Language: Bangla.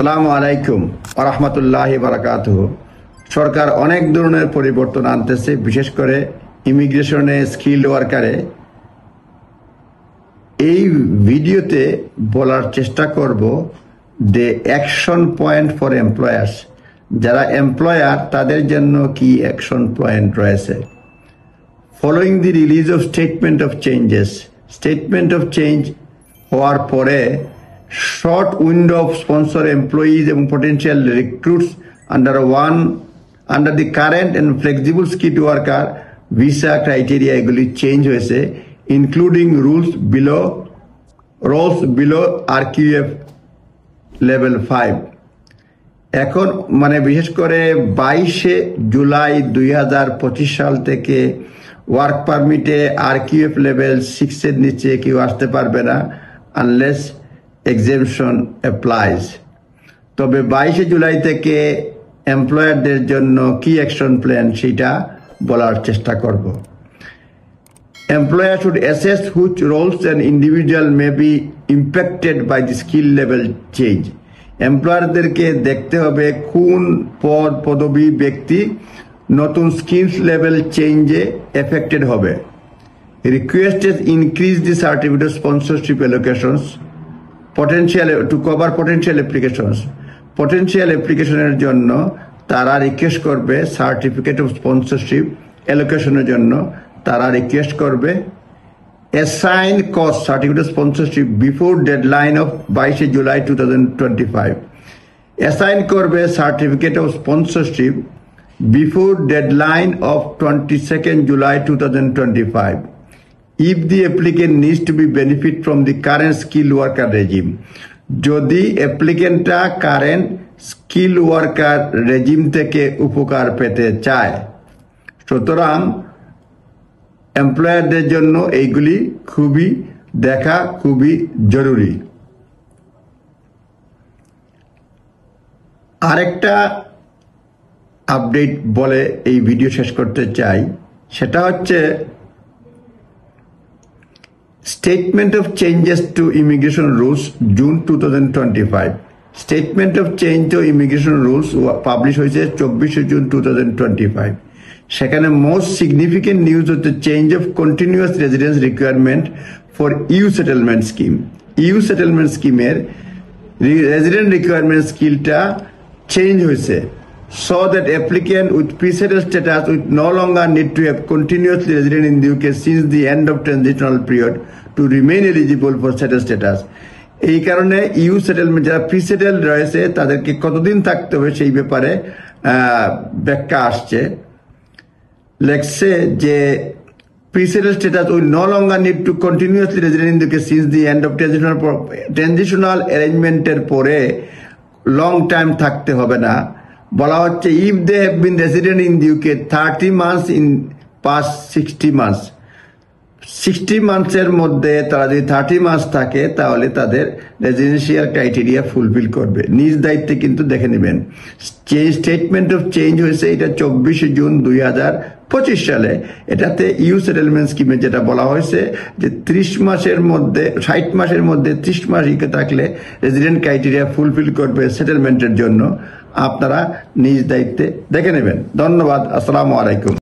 আসসালামু আলাইকুম ওয়া রাহমাতুল্লাহি ওয়া বারাকাতুহু। সরকার অনেক ধরনের পরিবর্তন আনতেছে, বিশেষ করে ইমিগ্রেশনে, স্কিল্ড ওয়ার্কারে। এই ভিডিওতে বলার চেষ্টা করব যে অ্যাকশন পয়েন্ট ফর এমপ্লয়ার্স, যারা এমপ্লয়ার তাদের জন্য কি অ্যাকশন পয়েন্ট রয়েছে। Following the release of statement of change হওয়ার পরে short window of sponsor employees and potential recruits under the current and flexible skilled worker visa criteria এগুলি চেঞ্জ হয়েছে, including roles below RQF level 5। এখন বিশেষ করে 22 জুলাই 2025 সাল থেকে ওয়ার্ক পারমিটে RQF লেভেল 6 এর নিচে কেউ আসতে পারবে না আনলেস exemption applies। তবে 22 জুলাই থেকে এমপ্লয়ারদের জন্য কি অ্যাকশন প্ল্যান সেটা বলার চেষ্টা করব। Employer should assess which roles an individual may be impacted by the skill level change। এমপ্লয়ারদেরকে দেখতে হবে কোন পদ পদবী ব্যক্তি নতুন স্কিলস লেভেল চেঞ্জে এফেক্টেড হবে। Request is increase the certificate of sponsorship allocations to cover potential applications। potential applicationের জন্য তারা রিকোয়েস্ট করবে সার্টিফিকেট অফ স্পন্সরশিপ অ্যালোকেশনের জন্য তারা রিকোয়েস্ট করবে assign cost certificate of sponsorship before deadline of 22 July 2025। Assign করবে certificate of sponsorship before deadline of 22 July 2025 if the applicant needs to be benefit from the current skilled worker regime। যদি অ্যাপ্লিকেন্টটা কারেন্ট স্কিল ওয়ার্কার রেজিম থেকে উপকার পেতে চায়। সুতরাং এমপ্লয়ারদের জন্য এইগুলি দেখা খুবই জরুরি। আরেকটা আপডেট বলে এই ভিডিও শেষ করতে চাই, সেটা হচ্ছে Statement of Changes to Immigration Rules June 2025। Statement of Change to Immigration Rules publish হয়েছে 24 জুন 2025। সেখানে মোস্ট সিগনিফিকেন্ট নিউজ হচ্ছে change of continuous residence requirement for you settlement scheme. You settlement স্কিমের রেজিডেন্ট রিকোয়ারমেন্ট স্কিলটা চেঞ্জ হয়েছে, so that applicant with pre-settled status will no longer need to have continuously resident in the UK since the end of transitional period to remain eligible for settled status। এই কারণে ইউ সেটেলমেন্ট যারা প্রি সেটেলড রয়েছে তাদেরকে কতদিন থাকতে হবে সেই ব্যাপারে ব্যাখ্যা আসছে। লেখছে যে pre-settled status will no longer need to continuously resident in the UK since the end of transitional arrangemenটের পরে লং টাইম থাকতে হবে না। বলা হচ্ছে if they have been resident in the UK 30 months in past 60 months, 60 মান্থসের মধ্যে তারা যদি 30 মাস থাকে তাহলে তাদের রেজিডেন্সিয়াল ক্রাইটেরিয়া ফুলফিল করবে। নিজ দায়িত্বে কিন্তু দেখে নেবেন। স্টেটমেন্ট অফ চেঞ্জ হয়েছে এটা 24 জুন 2025 সালে। এটাতে ইউ সেটেলমেন্ট স্কিমে যেটা বলা হয়েছে যে 30 মাসের মধ্যে 60 মাসের মধ্যে 30 মাস থাকলে রেজিডেন্ট ক্রাইটেরিয়া ফুলফিল করবে সেটেলমেন্টের জন্য। আপনারা নিজ দায়িত্বে দেখে নেবেন। ধন্যবাদ। আসসালামু আলাইকুম।